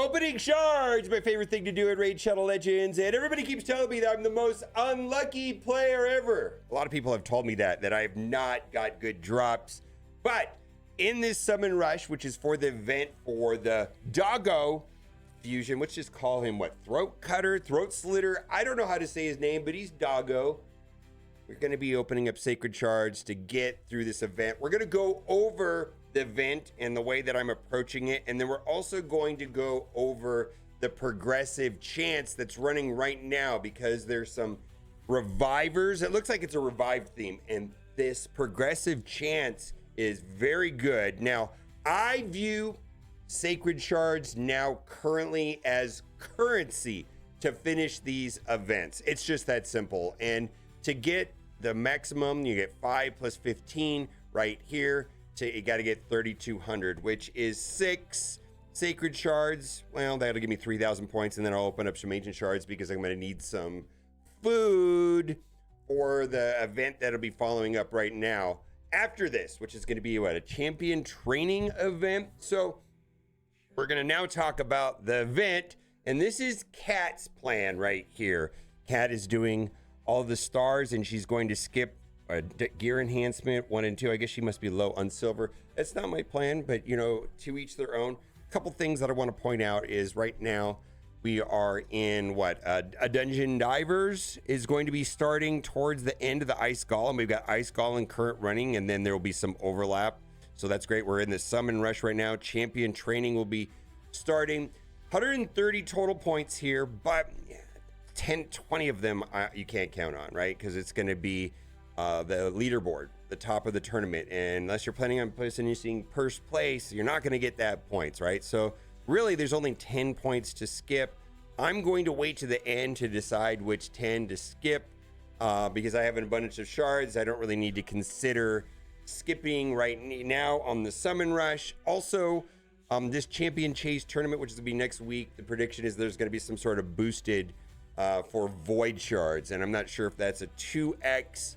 Opening shards, my favorite thing to do at Raid Shadow Legends, and everybody keeps telling me that I'm the most unlucky player ever. A lot of people have told me that I have not got good drops. But in this summon rush, which is for the event for the Doggo fusion, let's just call him what? Throat cutter, throat slitter. I don't know how to say his name, but he's Doggo. We're going to be opening up sacred shards to get through this event. We're going to go over the event and the way that I'm approaching it, and then we're also going to go over the progressive chance that's running right now, because there's some revivers. It looks like it's a revive theme, and this progressive chance is very good. Now, I view sacred shards now currently as currency to finish these events. It's just that simple. And to get the maximum, you get 5 plus 15 right here. You got to get 3,200, which is 6 sacred shards. Well, that'll give me 3,000 points, and then I'll open up some ancient shards because I'm going to need some food for the event that'll be following up right now after this, which is going to be what, a champion training event. So we're going to now talk about the event, and this is Kat's plan right here. Kat is doing all the stars, and she's going to skip gear enhancement 1 and 2. I guess she must be low on silver. That's not my plan, but you know, to each their own. A couple things that I want to point out is right now we are in what, a dungeon divers is going to be starting towards the end of the ice golem. We've got ice golem current running, and then there will be some overlap, so that's great. We're in the summon rush right now. Champion training will be starting. 130 total points here, but 20 of them you can't count on, right? Because it's going to be the leaderboard, the top of the tournament, and unless you're planning on finishing first place, you're not going to get that points, right? So really there's only 10 points to skip. I'm going to wait to the end to decide which 10 to skip because I have an abundance of shards. I don't really need to consider skipping right now on the summon rush. Also, this champion chase tournament, which is going to be next week, the prediction is there's going to be some sort of boosted for void shards, and I'm not sure if that's a 2x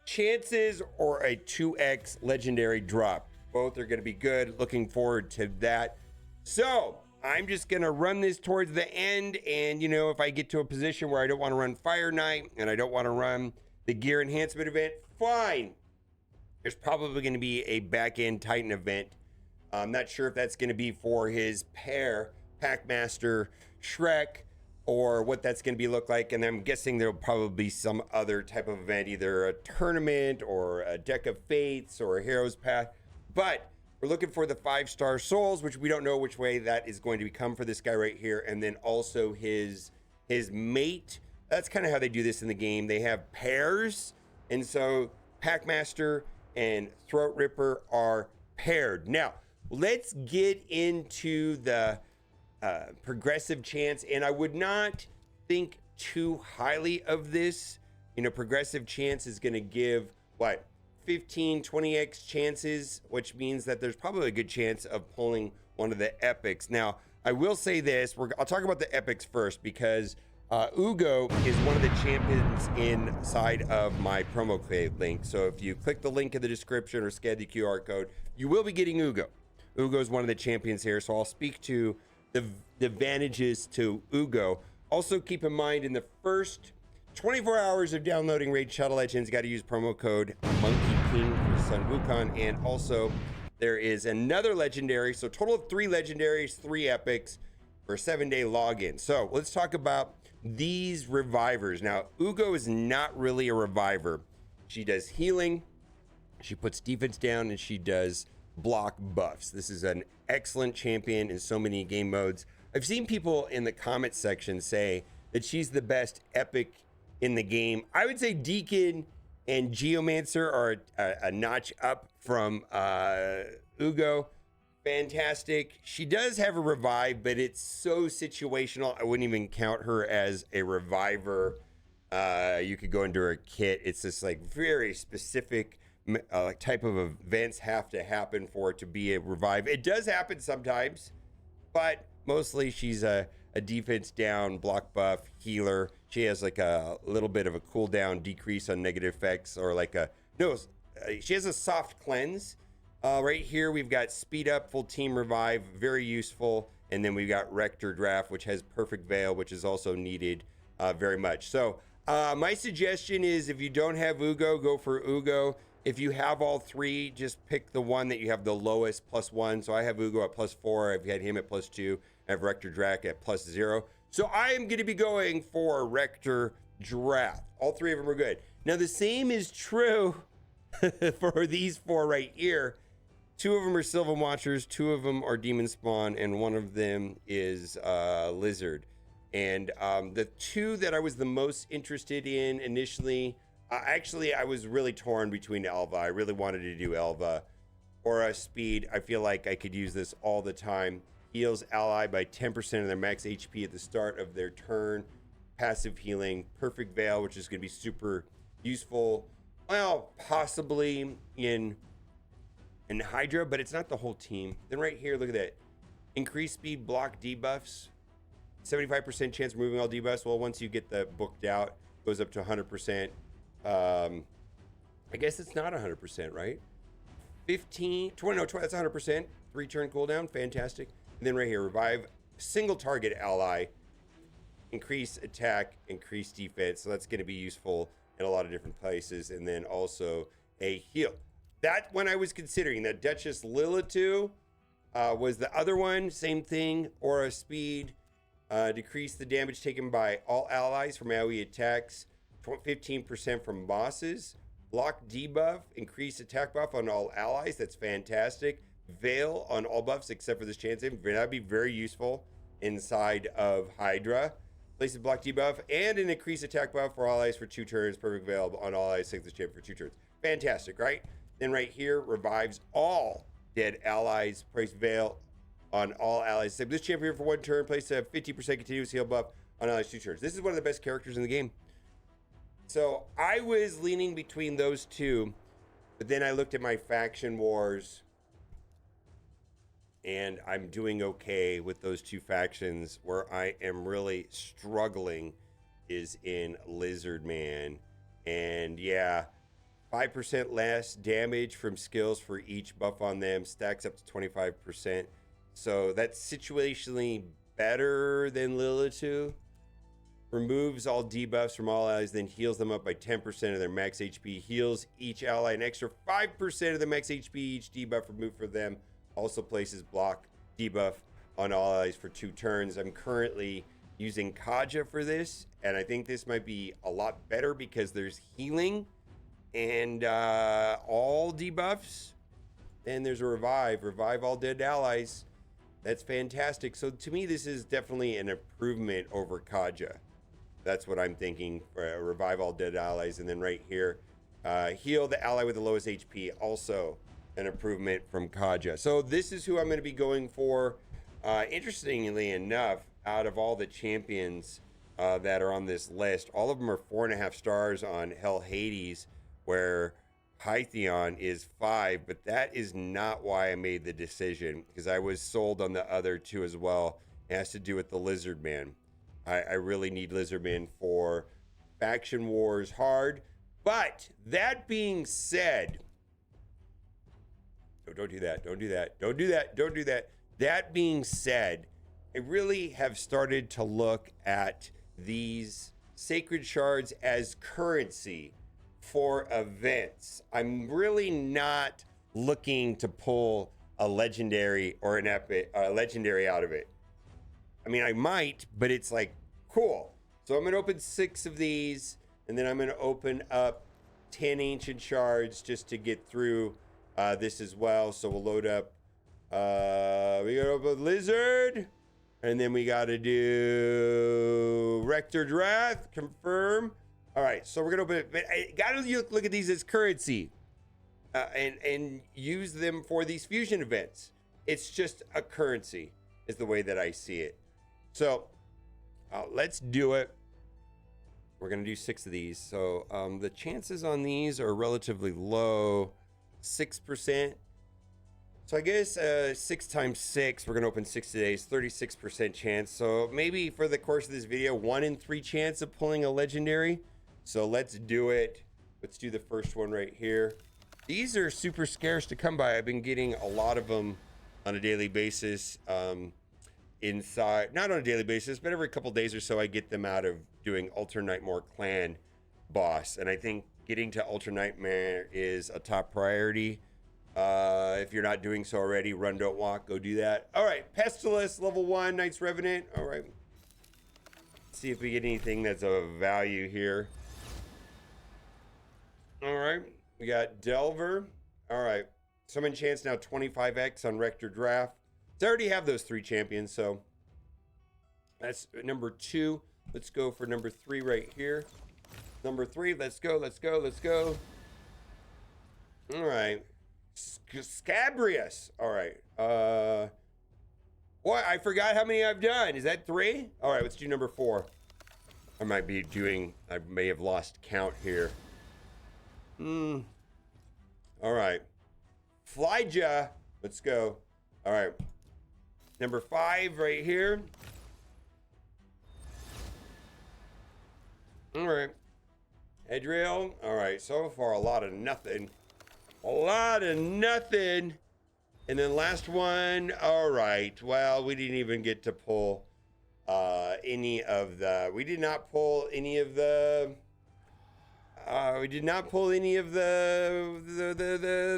chances or a 2x legendary drop. Both are going to be good. Looking forward to that. So I'm just going to run this towards the end, and you know, if I get to a position where I don't want to run Fire Knight and I don't want to run the gear enhancement event, fine. There's probably going to be a back end Titan event. I'm not sure if that's going to be for his pair, Packmaster Shrek, or what that's going to be look like. And I'm guessing there'll probably be some other type of event, either a tournament or a deck of fates or a hero's path. But we're looking for the 5-star souls, which we don't know which way that is going to become for this guy right here. And then also his mate. That's kind of how they do this in the game. They have pairs, and so Packmaster and Throat Ripper are paired. Now let's get into the progressive chance, and I would not think too highly of this. You know, progressive chance is going to give what, 15-20x chances, which means that there's probably a good chance of pulling one of the epics. Now I will say this, I'll talk about the epics first, because Ugo is one of the champions inside of my promo code link. So if you click the link in the description or scan the QR code, you will be getting Ugo. Ugo is one of the champions here, so I'll speak to the advantages to Ugo. Also keep in mind, in the first 24 hours of downloading Raid Shadow Legends, you got to use promo code Monkey King for Sun Wukong, and also there is another legendary, so total of 3 legendaries, 3 epics for a 7-day login. So let's talk about these revivers. Now Ugo is not really a reviver. She does healing, she puts defense down, and she does block buffs. This is an excellent champion in so many game modes. I've seen people in the comment section say that she's the best epic in the game. I would say Deacon and Geomancer are a notch up from Ugo. Fantastic. She does have a revive, but it's so situational. I wouldn't even count her as a reviver. You could go into her kit. It's just like very specific type of events have to happen for it to be a revive. It does happen sometimes, but mostly she's a defense down, block buff, healer. She has like a little bit of a cooldown decrease on negative effects, or like she has a soft cleanse, Right here, we've got Speed Up, Full Team Revive, very useful. And then we've got Rector Draft, which has Perfect Veil, which is also needed very much. So my suggestion is if you don't have Ugo, go for Ugo. If you have all three, just pick the one that you have the lowest +1. So I have Ugo at +4. I've had him at +2. I have Rector Draft at +0. So I am going to be going for Rector Draft. All three of them are good. Now the same is true for these four right here. 2 of them are Sylvan Watchers, 2 of them are Demon Spawn, and 1 of them is Lizard. And the 2 that I was the most interested in initially, actually I was really torn between Elva. I really wanted to do Elva. Aura Speed, I feel like I could use this all the time. Heals ally by 10% of their max HP at the start of their turn. Passive healing, Perfect Veil, which is going to be super useful. Well, possibly in Hydra, but it's not the whole team. Then right here, look at that. Increased speed block debuffs. 75% chance of removing all debuffs. Well, once you get the booked out, it goes up to 100%. I guess it's not 100%, right? 20, that's 100%. 3 turn cooldown, fantastic. And then right here, revive single target ally. Increase attack, increase defense. So that's going to be useful in a lot of different places. And then also a heal. That one I was considering. That Duchess Lilitu was the other one. Same thing. Aura Speed. Decrease the damage taken by all allies from AoE attacks. 15% from bosses. Block debuff. Increase attack buff on all allies. That's fantastic. Veil on all buffs except for this chance. That'd be very useful inside of Hydra. Place a block debuff and an increased attack buff for all allies for 2 turns. Perfect Veil on all allies. Take this champ for 2 turns. Fantastic, right? Then right here, revives all dead allies. Place Veil on all allies. Save this champion for 1 turn. Place a 50% continuous heal buff on allies 2 turns. This is one of the best characters in the game. So I was leaning between those 2, but then I looked at my faction wars, and I'm doing okay with those 2 factions. Where I am really struggling is in Lizard Man. And yeah, 5% less damage from skills for each buff on them, stacks up to 25%. So that's situationally better than Lilitu. Removes all debuffs from all allies, then heals them up by 10% of their max HP. Heals each ally an extra 5% of the max HP each debuff removed for them. Also places block debuff on all allies for 2 turns. I'm currently using Kaja for this, and I think this might be a lot better because there's healing and all debuffs, and there's a revive all dead allies. That's fantastic. So to me, this is definitely an improvement over Kaja. That's what I'm thinking. Revive all dead allies. And then right here, heal the ally with the lowest HP, also an improvement from Kaja. So this is who I'm going to be going for. Interestingly enough, out of all the champions that are on this list, all of them are 4.5 stars on Hell Hades, where Pytheon is 5, but that is not why I made the decision, because I was sold on the other 2 as well. It has to do with the Lizard Man. I really need Lizard Man for faction wars hard. But that being said, don't do that. Don't do that. Don't do that. Don't do that. That being said, I really have started to look at these sacred shards as currency for events. I'm really not looking to pull a legendary or an epic, legendary out of it. I mean, I might, but it's like, cool. So I'm going to open 6 of these, and then I'm going to open up 10 ancient shards just to get through this as well. So we'll load up, we got to open Lizard, and then we got to do Rector Drath, confirm. All right, so we're going to open it, but I got to look at these as currency and use them for these fusion events. It's just a currency is the way that I see it. So let's do it. We're going to do 6 of these. So the chances on these are relatively low, 6%. So I guess 6 times 6, we're going to open 6 today, is 36% chance. So maybe for the course of this video, 1 in 3 chance of pulling a legendary. So let's do it. Let's do the first one right here. These are super scarce to come by. I've been getting a lot of them on a daily basis. Inside, not on a daily basis, but every couple days or so, I get them out of doing Ultra Nightmare Clan boss. And I think getting to Ultra Nightmare is a top priority. If you're not doing so already, run, don't walk, go do that. All right, Pestilence, level 1, Knights Revenant. All right. Let's see if we get anything that's of value here. All right, we got Delver. All right, summon chance now 25x on Rector Draft. I already have those 3 champions, so that's number 2. Let's go for number 3 right here. Number 3, let's go, let's go, let's go. All right, Scabrius. All right, what? I forgot how many I've done. Is that 3? All right, let's do number 4. I may have lost count here. All right, Flyja. Let's go. All right. Number 5 right here. All right. Edriel. All right. So far, a lot of nothing. A lot of nothing. And then last one. All right. Well, we didn't even get to pull any of the... We did not pull any of the...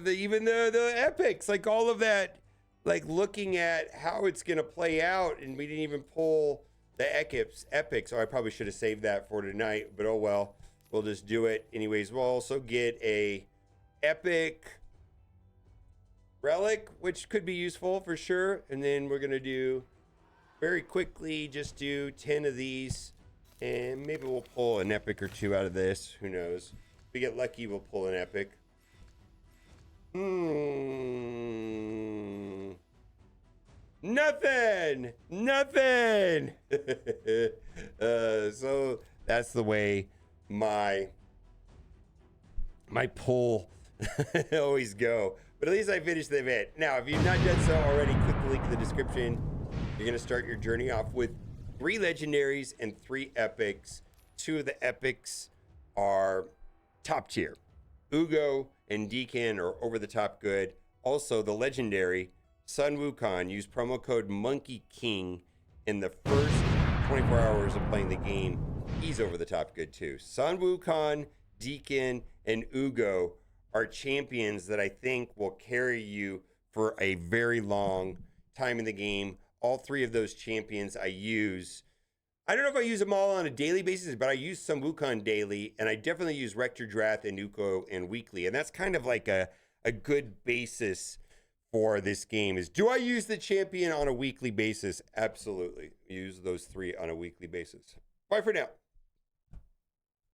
even the epics. Like all of that. Like looking at how it's gonna play out, and we didn't even pull the epics. So I probably should have saved that for tonight, but oh well, we'll just do it anyways. We'll also get a epic relic, which could be useful for sure. And then we're gonna do very quickly, just do 10 of these, and maybe we'll pull an epic or 2 out of this. Who knows? If we get lucky, we'll pull an epic. Nothing. So that's the way my pull always go. But at least I finished the event. Now, if you've not done so already, click the link in the description. You're gonna start your journey off with 3 legendaries and 3 epics. 2 of the epics are top tier. Ugo and Deacon are over the top good. Also, the legendary Sun Wukong, use promo code Monkey King in the first 24 hours of playing the game. He's over the top good too. Sun Wukong, Deacon, and Ugo are champions that I think will carry you for a very long time in the game. All 3 of those champions I use. I don't know if I use them all on a daily basis, but I use some Wukong daily, and I definitely use Rector Drath and Uko and weekly. And that's kind of like a good basis for this game. Is, do I use the champion on a weekly basis? Absolutely. Use those 3 on a weekly basis. Bye for now.